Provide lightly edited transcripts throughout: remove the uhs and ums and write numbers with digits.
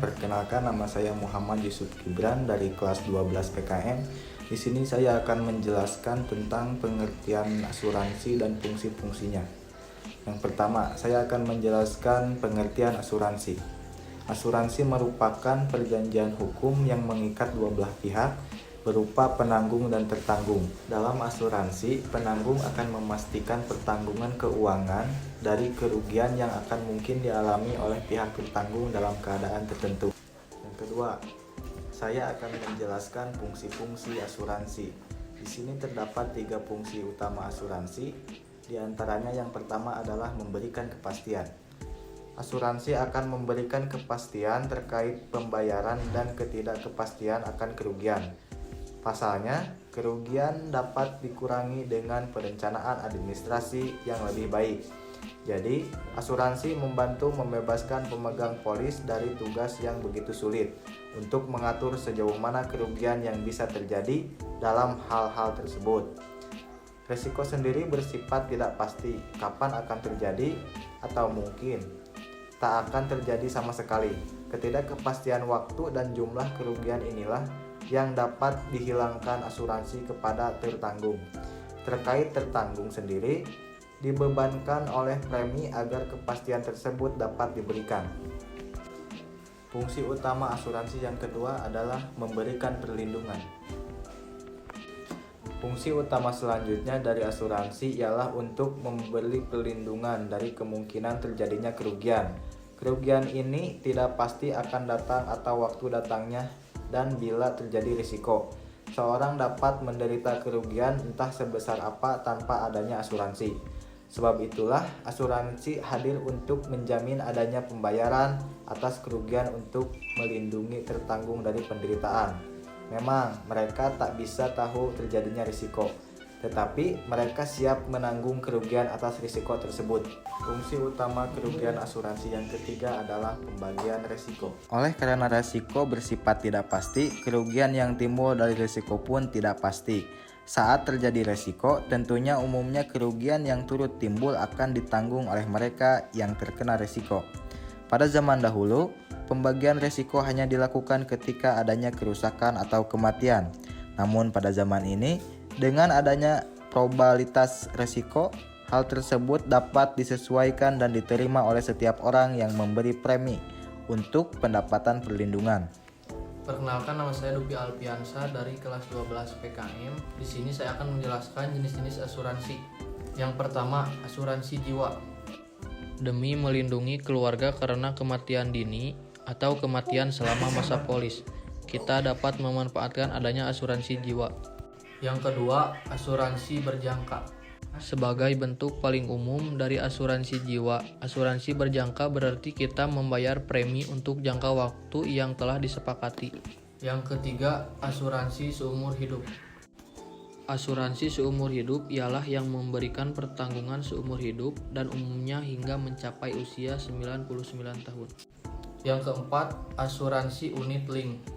perkenalkan nama saya Muhammad Yusuf Gibran dari kelas 12 PKM. Di sini saya akan menjelaskan tentang pengertian asuransi dan fungsi-fungsinya. Yang pertama, saya akan menjelaskan pengertian asuransi. Asuransi merupakan perjanjian hukum yang mengikat dua belah pihak berupa penanggung dan tertanggung. Dalam asuransi, penanggung akan memastikan pertanggungan keuangan dari kerugian yang akan mungkin dialami oleh pihak tertanggung dalam keadaan tertentu. Yang kedua, saya akan menjelaskan fungsi-fungsi asuransi. Di sini terdapat 3 fungsi utama asuransi. Di antaranya yang pertama adalah memberikan kepastian. Asuransi akan memberikan kepastian terkait pembayaran dan ketidakpastian akan kerugian. Pasalnya, kerugian dapat dikurangi dengan perencanaan administrasi yang lebih baik. Jadi, asuransi membantu membebaskan pemegang polis dari tugas yang begitu sulit untuk mengatur sejauh mana kerugian yang bisa terjadi dalam hal-hal tersebut. Risiko sendiri bersifat tidak pasti kapan akan terjadi atau mungkin tak akan terjadi sama sekali. Ketidakpastian waktu dan jumlah kerugian inilah yang dapat dihilangkan asuransi kepada tertanggung. Terkait tertanggung sendiri, dibebankan oleh premi agar kepastian tersebut dapat diberikan. Fungsi utama asuransi yang kedua adalah memberikan perlindungan. Fungsi utama selanjutnya dari asuransi ialah untuk memberi perlindungan dari kemungkinan terjadinya kerugian. Kerugian ini tidak pasti akan datang atau waktu datangnya, dan bila terjadi risiko, seorang dapat menderita kerugian entah sebesar apa tanpa adanya asuransi. Sebab itulah asuransi hadir untuk menjamin adanya pembayaran atas kerugian untuk melindungi tertanggung dari penderitaan. Memang mereka tak bisa tahu terjadinya risiko, tetapi mereka siap menanggung kerugian atas risiko tersebut. Fungsi utama kerugian asuransi yang ketiga adalah pembagian risiko. Oleh karena risiko bersifat tidak pasti, kerugian yang timbul dari risiko pun tidak pasti. Saat terjadi risiko, tentunya umumnya kerugian yang turut timbul akan ditanggung oleh mereka yang terkena risiko. Pada zaman dahulu, pembagian risiko hanya dilakukan ketika adanya kerusakan atau kematian. Namun pada zaman ini, dengan adanya probabilitas risiko, hal tersebut dapat disesuaikan dan diterima oleh setiap orang yang memberi premi untuk pendapatan perlindungan. Perkenalkan, nama saya Dupi Alpiansa dari kelas 12 PKM. Di sini saya akan menjelaskan jenis-jenis asuransi. Yang pertama, asuransi jiwa. Demi melindungi keluarga karena kematian dini atau kematian selama masa polis, kita dapat memanfaatkan adanya asuransi jiwa. Yang kedua, asuransi berjangka. Sebagai bentuk paling umum dari asuransi jiwa, asuransi berjangka berarti kita membayar premi untuk jangka waktu yang telah disepakati. Yang ketiga, asuransi seumur hidup. Asuransi seumur hidup ialah yang memberikan pertanggungan seumur hidup dan umumnya hingga mencapai usia 99 tahun. Yang keempat, asuransi unit link.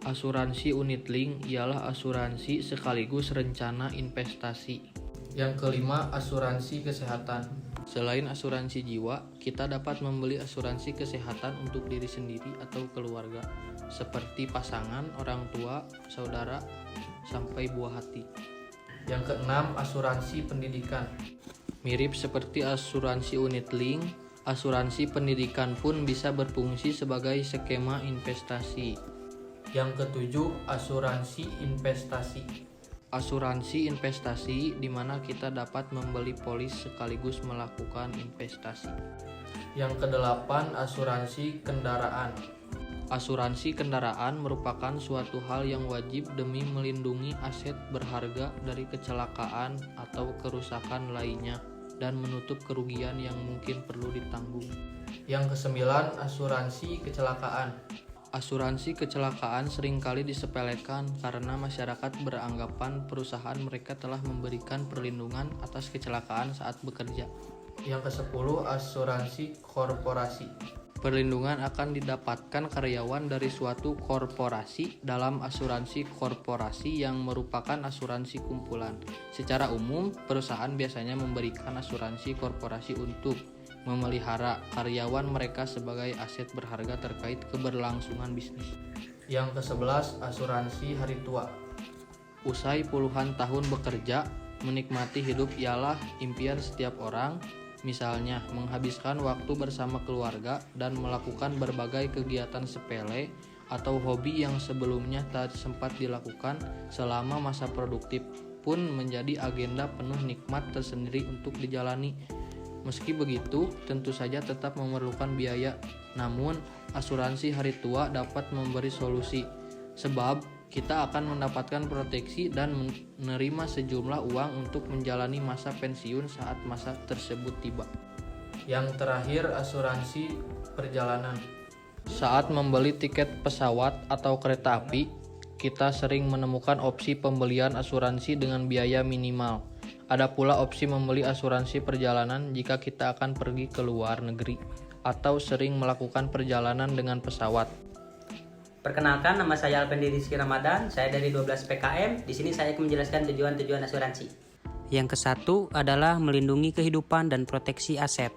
Asuransi unit link ialah asuransi sekaligus rencana investasi. Yang kelima, asuransi kesehatan. Selain asuransi jiwa, kita dapat membeli asuransi kesehatan untuk diri sendiri atau keluarga, seperti pasangan, orang tua, saudara, sampai buah hati. Yang keenam, asuransi pendidikan. Mirip seperti asuransi unit link, asuransi pendidikan pun bisa berfungsi sebagai skema investasi. Yang ketujuh, asuransi investasi. Asuransi investasi di mana kita dapat membeli polis sekaligus melakukan investasi. Yang kedelapan, asuransi kendaraan. Asuransi kendaraan merupakan suatu hal yang wajib demi melindungi aset berharga dari kecelakaan atau kerusakan lainnya dan menutup kerugian yang mungkin perlu ditanggung. Yang kesembilan, asuransi kecelakaan. Asuransi kecelakaan seringkali disepelekan karena masyarakat beranggapan perusahaan mereka telah memberikan perlindungan atas kecelakaan saat bekerja. Yang ke-10, asuransi korporasi. Perlindungan akan didapatkan karyawan dari suatu korporasi dalam asuransi korporasi yang merupakan asuransi kumpulan. Secara umum, perusahaan biasanya memberikan asuransi korporasi untuk memelihara karyawan mereka sebagai aset berharga terkait keberlangsungan bisnis. Yang ke-11, asuransi hari tua. Usai puluhan tahun bekerja, menikmati hidup ialah impian setiap orang. Misalnya, menghabiskan waktu bersama keluarga dan melakukan berbagai kegiatan sepele atau hobi yang sebelumnya tak sempat dilakukan selama masa produktif pun menjadi agenda penuh nikmat tersendiri untuk dijalani. Meski begitu, tentu saja tetap memerlukan biaya. Namun, asuransi hari tua dapat memberi solusi, sebab kita akan mendapatkan proteksi dan menerima sejumlah uang untuk menjalani masa pensiun saat masa tersebut tiba. Yang terakhir, asuransi perjalanan. Saat membeli tiket pesawat atau kereta api, kita sering menemukan opsi pembelian asuransi dengan biaya minimal. Ada pula opsi membeli asuransi perjalanan jika kita akan pergi ke luar negeri atau sering melakukan perjalanan dengan pesawat. Perkenalkan, nama saya Alpendi Rizky Ramadan. Saya dari 12 PKM. Di sini saya akan menjelaskan tujuan-tujuan asuransi. Yang ke-1 adalah melindungi kehidupan dan proteksi aset.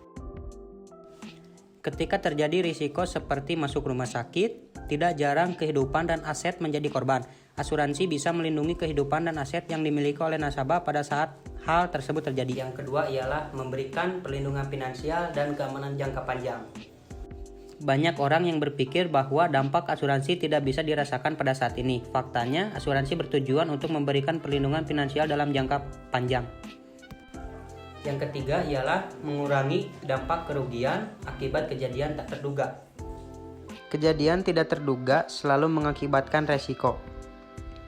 Ketika terjadi risiko seperti masuk rumah sakit, tidak jarang kehidupan dan aset menjadi korban. Asuransi bisa melindungi kehidupan dan aset yang dimiliki oleh nasabah pada saat hal tersebut terjadi. Yang kedua ialah memberikan perlindungan finansial dan keamanan jangka panjang. Banyak orang yang berpikir bahwa dampak asuransi tidak bisa dirasakan pada saat ini. Faktanya, asuransi bertujuan untuk memberikan perlindungan finansial dalam jangka panjang. Yang ketiga ialah mengurangi dampak kerugian akibat kejadian tak terduga. Kejadian tidak terduga selalu mengakibatkan resiko,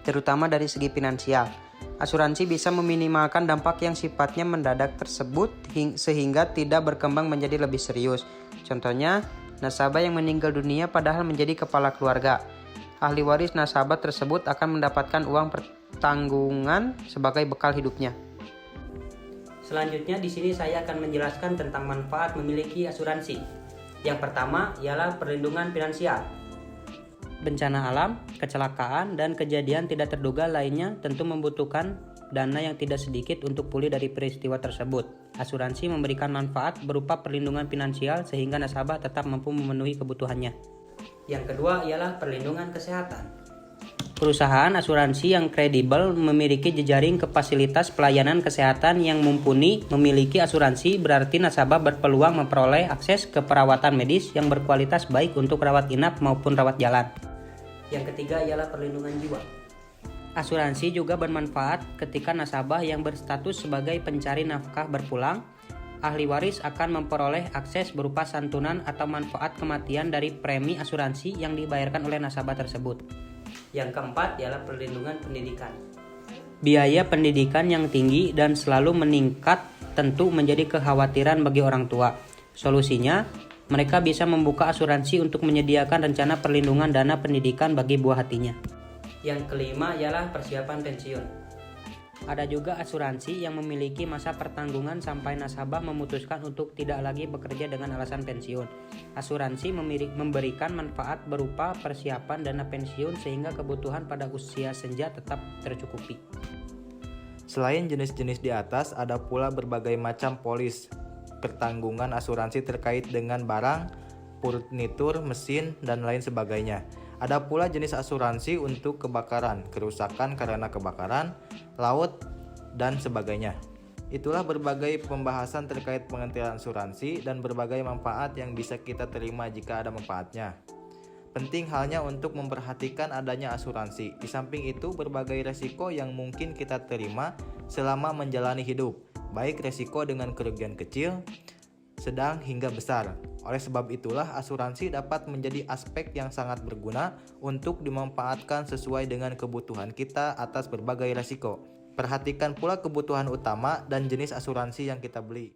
terutama dari segi finansial. Asuransi bisa meminimalkan dampak yang sifatnya mendadak tersebut sehingga tidak berkembang menjadi lebih serius. Contohnya, nasabah yang meninggal dunia padahal menjadi kepala keluarga. Ahli waris nasabah tersebut akan mendapatkan uang pertanggungan sebagai bekal hidupnya. Selanjutnya di sini saya akan menjelaskan tentang manfaat memiliki asuransi. Yang pertama ialah perlindungan finansial. Bencana alam, kecelakaan, dan kejadian tidak terduga lainnya tentu membutuhkan dana yang tidak sedikit untuk pulih dari peristiwa tersebut. Asuransi memberikan manfaat berupa perlindungan finansial sehingga nasabah tetap mampu memenuhi kebutuhannya. Yang kedua ialah perlindungan kesehatan. Perusahaan asuransi yang kredibel memiliki jejaring fasilitas pelayanan kesehatan yang mumpuni. Memiliki asuransi berarti nasabah berpeluang memperoleh akses ke perawatan medis yang berkualitas baik untuk rawat inap maupun rawat jalan. Yang ketiga ialah perlindungan jiwa. Asuransi juga bermanfaat ketika nasabah yang berstatus sebagai pencari nafkah berpulang. Ahli waris akan memperoleh akses berupa santunan atau manfaat kematian dari premi asuransi yang dibayarkan oleh nasabah tersebut. Yang keempat ialah perlindungan pendidikan. Biaya pendidikan yang tinggi dan selalu meningkat tentu menjadi kekhawatiran bagi orang tua. Solusinya, mereka bisa membuka asuransi untuk menyediakan rencana perlindungan dana pendidikan bagi buah hatinya. Yang kelima ialah persiapan pensiun. Ada juga asuransi yang memiliki masa pertanggungan sampai nasabah memutuskan untuk tidak lagi bekerja dengan alasan pensiun. Asuransi memberikan manfaat berupa persiapan dana pensiun sehingga kebutuhan pada usia senja tetap tercukupi. Selain jenis-jenis di atas, ada pula berbagai macam polis pertanggungan asuransi terkait dengan barang, furnitur, mesin, dan lain sebagainya. Ada pula jenis asuransi untuk kebakaran, kerusakan karena kebakaran, laut, dan sebagainya. Itulah berbagai pembahasan terkait pengertian asuransi dan berbagai manfaat yang bisa kita terima jika ada manfaatnya. Penting halnya untuk memperhatikan adanya asuransi. Di samping itu, berbagai resiko yang mungkin kita terima selama menjalani hidup, baik resiko dengan kerugian kecil, sedang hingga besar. Oleh sebab itulah asuransi dapat menjadi aspek yang sangat berguna untuk dimanfaatkan sesuai dengan kebutuhan kita atas berbagai resiko. Perhatikan pula kebutuhan utama dan jenis asuransi yang kita beli.